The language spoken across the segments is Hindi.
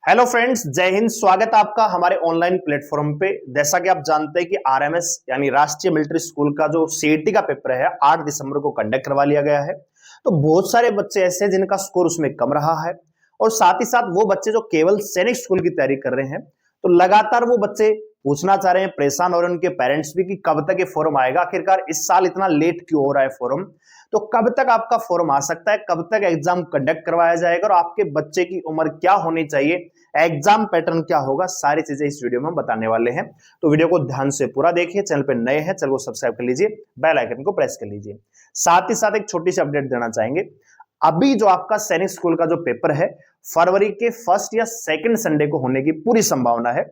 हेलो फ्रेंड्स, जय हिंद। स्वागत है आपका हमारे ऑनलाइन प्लेटफॉर्म पे। जैसा कि आप जानते हैं कि आरएमएस यानी राष्ट्रीय मिलिट्री स्कूल का जो सीईटी का पेपर है 8 दिसंबर को कंडक्ट करवा लिया गया है। तो बहुत सारे बच्चे ऐसे हैं जिनका स्कोर उसमें कम रहा है और साथ ही साथ वो बच्चे जो केवल सैनिक स्कूल की तैयारी कर रहे हैं, तो लगातार वो बच्चे पूछना चाह रहे हैं, परेशान हो रहे हैं उनके पेरेंट्स भी कि कब तक ये फॉर्म आएगा, आखिरकार इस साल इतना लेट क्यों हो रहा है फॉर्म। तो कब तक आपका फॉर्म आ सकता है, कब तक एग्जाम कंडक्ट करवाया जाएगा और आपके बच्चे की उम्र क्या होनी चाहिए, एग्जाम पैटर्न क्या होगा, सारी चीजें इस वीडियो में हम बताने वाले हैं। तो वीडियो को ध्यान से पूरा देखिए। चैनल पे नए हैं चैनल को सब्सक्राइब कर लीजिए, बेल आइकन को प्रेस कर लीजिए। साथ ही साथ एक छोटी सी अपडेट देना चाहेंगे। अभी जो आपका सैनिक स्कूल का जो पेपर है फरवरी के फर्स्ट या सेकंड संडे को होने की पूरी संभावना है।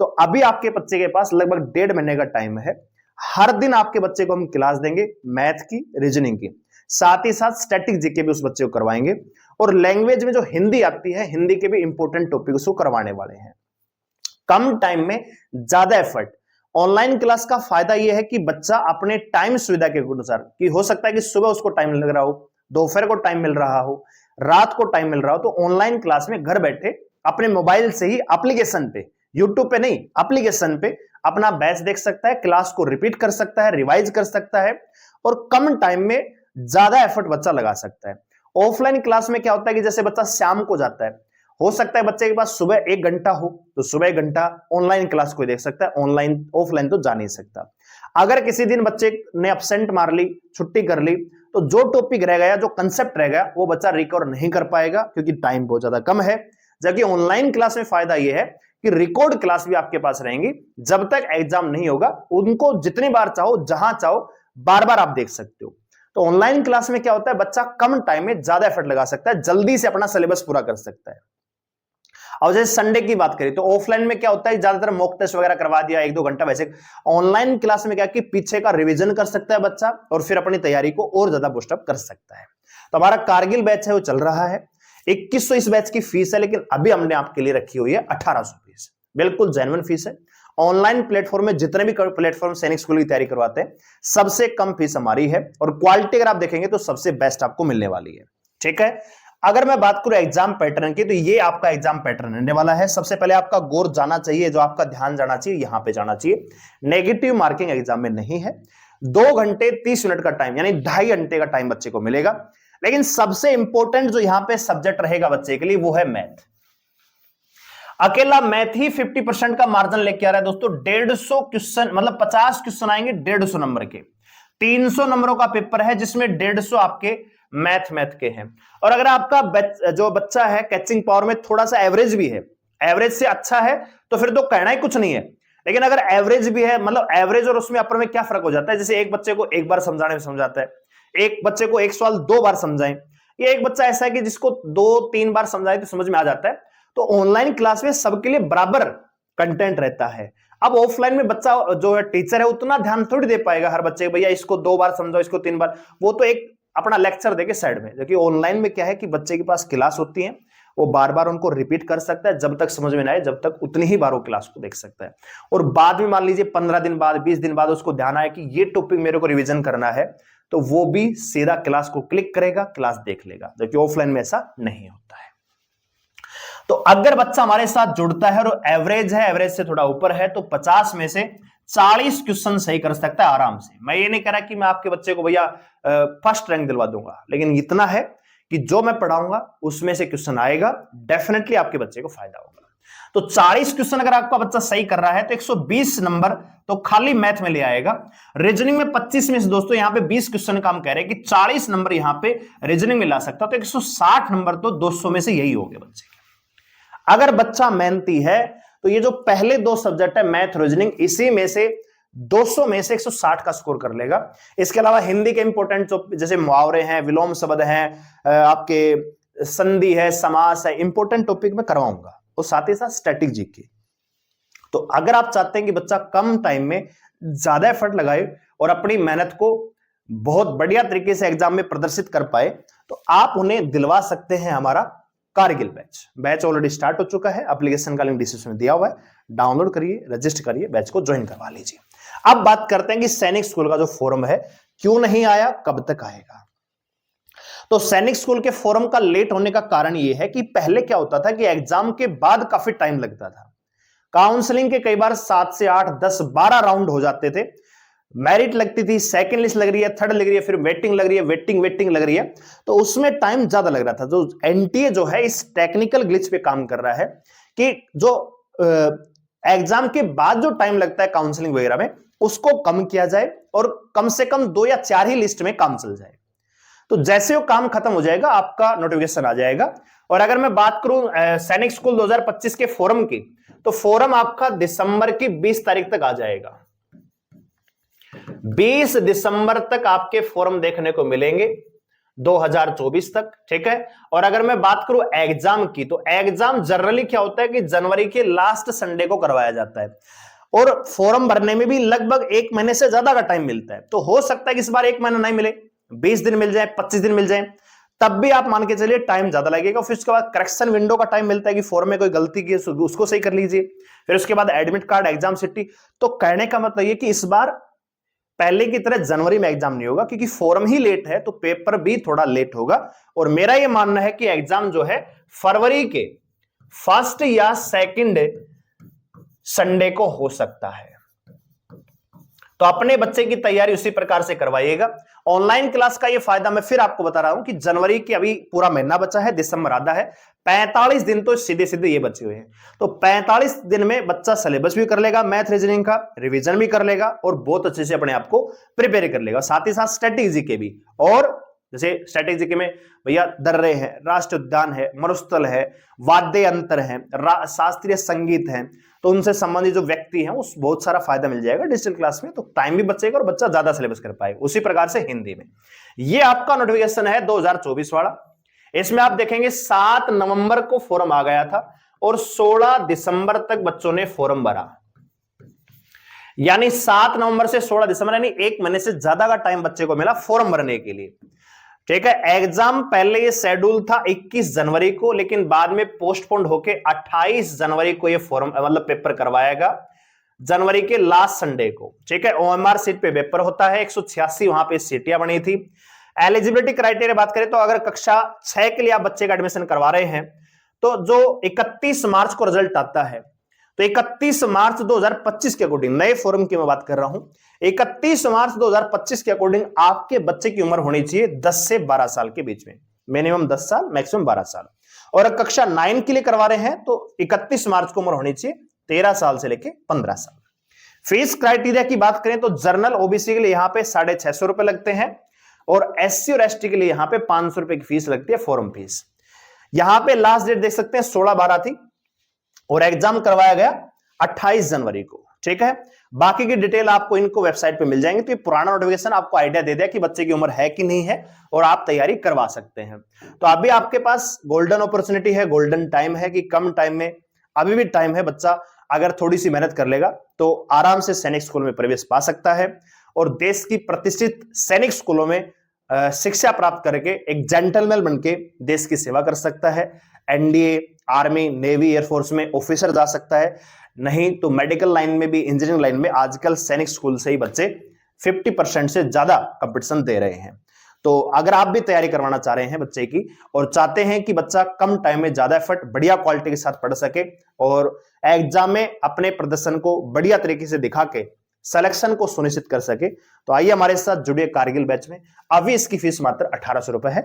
तो अभी आपके बच्चे के पास लगभग 1.5 महीने का टाइम है। हर दिन आपके बच्चे को हम क्लास देंगे, मैथ की, रीजनिंग की, साथ ही साथ स्टैटिक जीके भी उस बच्चे को करवाएंगे और लैंग्वेज में जो हिंदी आती है, हिंदी के भी इंपॉर्टेंट टॉपिक उसको करवाने वाले हैं। कम टाइम में ज्यादा एफर्ट। ऑनलाइन क्लास का फायदा यह है कि बच्चा अपने टाइम सुविधा के अनुसार, कि हो सकता है कि सुबह उसको टाइम लग रहा हो, दोपहर को टाइम मिल रहा हो, रात को टाइम मिल रहा हो, तो ऑनलाइन क्लास में घर बैठे अपने मोबाइल से ही एप्लीकेशन पे, यूट्यूब पे नहीं, एप्लीकेशन पे अपना बैच देख सकता है, क्लास को रिपीट कर सकता है, रिवाइज कर सकता है और कम टाइम में ज्यादा एफर्ट बच्चा लगा सकता है। ऑफलाइन क्लास में क्या होता है कि जैसे बच्चा शाम को जाता है, हो सकता है बच्चे के पास सुबह 1 घंटा हो तो सुबह 1 घंटा ऑनलाइन क्लास कोई देख सकता है, ऑनलाइन ऑफलाइन तो जा नहीं सकता। अगर किसी दिन बच्चे ने अपसेंट मार ली, छुट्टी कर ली, तो जो टॉपिक रह गया, जो कंसेप्ट रह गया, वो बच्चा रिकवर नहीं कर पाएगा क्योंकि टाइम बहुत ज्यादा कम है। जबकि ऑनलाइन क्लास में फायदा यह है कि रिकॉर्ड क्लास भी आपके पास रहेंगी, जब तक एग्जाम नहीं होगा उनको जितनी बार चाहो, जहां चाहो, बार बार आप देख सकते हो। तो ऑनलाइन क्लास में क्या होता है, बच्चा कम टाइम में ज्यादा एफर्ट लगा सकता है, जल्दी से अपना सिलेबस पूरा कर सकता है। और जैसे संडे की बात करें तो ऑफलाइन में क्या होता है, ज्यादातर मॉक टेस्ट वगैरह करवा दिया 1-2 घंटा। वैसे ऑनलाइन क्लास में क्या कि पीछे का रिवीजन कर सकता है बच्चा और फिर अपनी तैयारी को और ज्यादा बूस्टअप कर सकता है। तो हमारा कारगिल बैच है वो चल रहा है, 2100 इस बैच की फीस है, लेकिन अभी हमने आपके लिए रखी हुई है 1800 फीस। बिल्कुल जेन्युइन फीस है। ऑनलाइन प्लेटफॉर्म में जितने भी प्लेटफॉर्म सैनिक स्कूल की तैयारी करवाते हैं, सबसे कम फीस हमारी है और क्वालिटी अगर आप देखेंगे तो सबसे बेस्ट आपको मिलने वाली है। ठीक है। अगर मैं बात करूं एग्जाम पैटर्न की, तो ये आपका एग्जाम पैटर्न रहने वाला है। सबसे पहले आपका गौर जाना चाहिए, जो आपका ध्यान जाना चाहिए, यहां पे जाना चाहिए। नेगेटिव मार्किंग एग्जाम में नहीं है। 2 घंटे 30 मिनट का टाइम यानी 2.5 घंटे का टाइम बच्चे को मिलेगा। लेकिन सबसे इंपॉर्टेंट जो यहां पे सब्जेक्ट रहेगा बच्चे के लिए वो है मैथ। अकेला मैथ ही 50% का मार्जिन लेके आ रहा है दोस्तों। 150 क्वेश्चन, मतलब 50 क्वेश्चन आएंगे 150 नंबर के। 300 नंबरों का पेपर है जिसमें 150 आपके मैथ के हैं। और अगर आपका जो बच्चा है कैचिंग पावर में थोड़ा सा एवरेज भी है, एवरेज से अच्छा है, तो फिर तो कहना ही कुछ नहीं है। लेकिन अगर एवरेज भी है, मतलब एवरेज और उसमें अपर में क्या फर्क हो जाता है, जैसे एक बच्चे को एक बार समझाने में समझाता है, एक बच्चे को एक सवाल 2 बार समझाएं, ये एक बच्चा ऐसा है कि जिसको 2-3 बार समझाए तो समझ में आ जाता है। तो ऑनलाइन क्लास में सबके लिए बराबर कंटेंट रहता है। अब ऑफलाइन में बच्चा जो है टीचर है उतना ध्यान थोड़ी दे पाएगा हर बच्चे, भैया इसको 2 बार समझाओ, इसको 3 बार, वो तो एक अपना लेक्चर देके साइड में। जबकि ऑनलाइन में क्या है कि बच्चे के पास क्लास होती है, वो बार बार उनको रिपीट कर सकता है, जब तक समझ में ना आए जब तक उतनी ही बार वो क्लास को देख सकता है। और बाद में मान लीजिए 15 दिन बाद, 20 दिन बाद उसको ध्यान आए कि ये टॉपिक मेरे को रिवीजन करना है, तो वो भी सीधा क्लास को क्लिक करेगा, क्लास देख लेगा। जबकि ऑफलाइन में ऐसा नहीं होता है। तो अगर बच्चा हमारे साथ जुड़ता है और एवरेज है, एवरेज से थोड़ा ऊपर है, तो 50 में से 40 क्वेश्चन सही कर सकता है आराम से। मैं ये नहीं कह रहा कि मैं आपके बच्चे को भैया फर्स्ट रैंक दिलवा दूंगा, लेकिन इतना है कि जो मैं पढ़ाऊंगा उसमें से क्वेश्चन आएगा, डेफिनेटली आपके बच्चे को फायदा होगा। तो 40 क्वेश्चन अगर आपका बच्चा सही कर रहा है तो 120 नंबर तो खाली मैथ में ले आएगा। रीजनिंग में 25 में से दोस्तों यहां पे 20 क्वेश्चन काम कह रहे हैं कि 40 नंबर यहां पे रीजनिंग में ला सकता, तो 160 नंबर तो 200 में से यही हो गए बच्चे के। अगर बच्चा मेहनती है तो ये जो पहले 2 सब्जेक्ट है मैथ, रीजनिंग, इसी में से 200 में से 160 का स्कोर कर लेगा। इसके अलावा हिंदी के इंपॉर्टेंट जो जैसे मुहावरे हैं, विलोम शब्द हैं, आपके संधि है, समास है, इंपॉर्टेंट टॉपिक में करवाऊंगा, और साथ ही साथ स्टैटिक जीके। तो अगर आप चाहते हैं कि बच्चा कम टाइम में ज्यादा एफर्ट लगाए और अपनी मेहनत को बहुत बढ़िया तरीके से एग्जाम में प्रदर्शित कर पाए, तो आप उन्हें दिलवा सकते हैं हमारा कारगिल बैच ऑलरेडी स्टार्ट हो चुका है। एप्लीकेशन का लिंक डिस्क्रिप्शन में दिया हुआ है, डाउनलोड करिए, रजिस्टर करिए, बैच को ज्वाइन करवा लीजिए। अब बात करते हैं कि सैनिक स्कूल का जो फॉर्म है क्यों नहीं आया, कब तक आएगा। तो सैनिक स्कूल के फॉर्म का लेट होने का कारण यह है कि पहले क्या होता था कि एग्जाम के बाद काफी टाइम लगता था। काउंसलिंग के कई बार 7 से 8, 10, 12 राउंड हो जाते थे। मेरिट लगती थी, सेकंड लिस्ट लग रही है, थर्ड लग रही है, फिर वेटिंग लग रही है, वेटिंग लग रही है, तो उसमें टाइम ज्यादा लग रहा था। जो एनटीए जो है इस टेक्निकल ग्लिच पे काम कर रहा है कि जो एग्जाम के बाद जो टाइम लगता है काउंसलिंग वगैरह में, उसको कम किया जाए और कम से कम 2 या 4 ही लिस्ट में काम चल जाए। तो जैसे वो काम खत्म हो जाएगा आपका नोटिफिकेशन आ जाएगा। और अगर मैं बात करूं सैनिक स्कूल 2025 के फोरम की, तो फोरम आपका दिसंबर की 20 तारीख तक आ जाएगा। 20 दिसंबर तक आपके फोरम देखने को मिलेंगे 2024 तक, ठीक है। और अगर मैं बात करूं एग्जाम की, तो एग्जाम जनरली क्या होता है कि जनवरी के लास्ट संडे को करवाया जाता है और फॉर्म भरने में भी लगभग 1 महीने से ज्यादा का टाइम मिलता है। तो हो सकता है कि इस बार 1 महीना नहीं मिले, 20 दिन मिल जाए, 25 दिन मिल जाए, तब भी आप मान के चलिए टाइम ज्यादा लगेगा। फिर उसके बाद करेक्शन विंडो का टाइम मिलता है कि फॉर्म में कोई गलती की उसको सही कर लीजिए। फिर उसके बाद एडमिट कार्ड, एग्जाम सिटी। तो कहने का मतलब ये कि इस बार पहले की तरह जनवरी में एग्जाम नहीं होगा, क्योंकि फॉर्म ही लेट है तो पेपर भी थोड़ा लेट होगा। और मेरा यह मानना है कि एग्जाम जो है फरवरी के 1 या 2 संडे को हो सकता है। तो अपने बच्चे की तैयारी उसी प्रकार से करवाइएगा। ऑनलाइन क्लास का ये फायदा मैं फिर आपको बता रहा हूं कि जनवरी की अभी पूरा महीना बचा है, दिसंबर आधा है, 45 दिन तो सीधे सीधे ये बचे हुए हैं। तो 45 दिन में बच्चा सिलेबस भी कर लेगा, मैथ रीजनिंग का रिवीजन भी कर लेगा और बहुत अच्छे से अपने आप को प्रिपेयर कर लेगा। साथ ही साथ स्ट्रेटेजी के भी, और जैसे स्ट्रेटेजी के में भैया दर्रे हैं, राष्ट्रीय उद्यान है, मरुस्थल है, वाद्य यंत्र है, शास्त्रीय संगीत है, तो उनसे संबंधित जो व्यक्ति हैं उस बहुत सारा फायदा मिल जाएगा डिजिटल क्लास में। तो टाइम भी बचेगा और बच्चा ज्यादा सिलेबस कर पाएगा। उसी प्रकार से हिंदी में ये आपका नोटिफिकेशन है 2024 वाला। इसमें आप देखेंगे 7 नवंबर को फॉर्म आ गया था और 16 दिसंबर तक बच्चों ने फॉर्म भरा, यानी 7 नवंबर से 16 दिसंबर, यानी 1 महीने से ज्यादा का टाइम बच्चे को मिला फॉर्म भरने के लिए, ठीक है। एग्जाम पहले ये शेड्यूल था 21 जनवरी को, लेकिन बाद में पोस्टपोन्ड होके 28 जनवरी को ये फॉर्म मतलब पेपर करवाएगा, जनवरी के लास्ट संडे को, ठीक है। ओएमआर सीट पे पेपर होता है, 186 वहां पे सीटियां बनी थी। एलिजिबिलिटी क्राइटेरिया बात करें तो अगर कक्षा 6 के लिए आप बच्चे का एडमिशन करवा रहे हैं, तो जो 31 मार्च को रिजल्ट आता है, तो 31 मार्च 2025 के अकॉर्डिंग, नए फॉर्म की मैं बात कर रहा हूं, 31 मार्च 2025 के अकॉर्डिंग आपके बच्चे की उम्र होनी चाहिए 10 से 12 साल के बीच में, मिनिमम 10 साल, मैक्सिमम 12 साल। और कक्षा 9 के लिए करवा रहे हैं तो 31 मार्च को उम्र होनी चाहिए 13 साल से लेके 15 साल। फीस क्राइटेरिया की बात करें तो जनरल ओबीसी के लिए यहां पे 650 रुपए लगते हैं और एससी और एसटी के लिए यहां पे 500 रुपए की फीस लगती है, फॉर्म फीस। यहां पे लास्ट डेट देख सकते हैं 16/12 थी और एग्जाम करवाया गया 28 जनवरी को, ठीक है। बाकी की डिटेल आपको इनको वेबसाइट पे मिल जाएंगे। तो ये पुराना नोटिफिकेशन आपको आइडिया दे दिया कि बच्चे की उम्र है कि नहीं है और आप तैयारी करवा सकते हैं। तो अभी आपके पास गोल्डन अपॉर्चुनिटी है, गोल्डन टाइम है कि कम टाइम में, अभी भी टाइम है, बच्चा अगर थोड़ी सी मेहनत कर लेगा तो आराम से सैनिक स्कूल में प्रवेश पा सकता है और देश की प्रतिष्ठित सैनिक स्कूलों में शिक्षा प्राप्त करके एक जेंटलमैन बनके देश की सेवा कर सकता है। एनडीए, आर्मी, नेवी, एयरफोर्स में ऑफिसर जा सकता है, नहीं तो मेडिकल लाइन में भी, इंजीनियरिंग लाइन में आजकल सैनिक स्कूल से ही बच्चे 50% से ज्यादा कंपटीशन दे रहे हैं। तो अगर आप भी तैयारी करवाना चाह रहे हैं बच्चे की और चाहते हैं कि बच्चा कम टाइम में ज्यादा एफर्ट, बढ़िया क्वालिटी के साथ पढ़ सके और एग्जाम में अपने प्रदर्शन को बढ़िया तरीके से दिखा के सिलेक्शन को सुनिश्चित कर सके, तो आइए हमारे साथ जुड़िए कारगिल बैच में। अभी इसकी फीस मात्र 1800 रुपए है।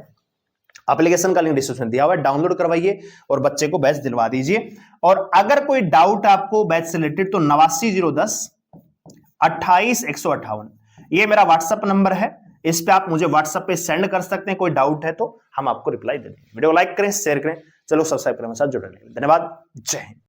एप्लीकेशन का लिंक डिस्क्रिप्शन दिया हुआ है, डाउनलोड करवाइए और बच्चे को बैच दिलवा दीजिए। और अगर कोई डाउट आपको बैच से रिलेटेड तो 89010 28 158 ये मेरा व्हाट्सएप नंबर है, इस पे आप मुझे व्हाट्सएप पे सेंड कर सकते हैं। कोई डाउट है तो हम आपको रिप्लाई दे देंगे। वीडियो लाइक करें, शेयर करें, चलो सब्सक्राइब करें, मेरे साथ जुड़ने के लिए धन्यवाद। जय हिंद।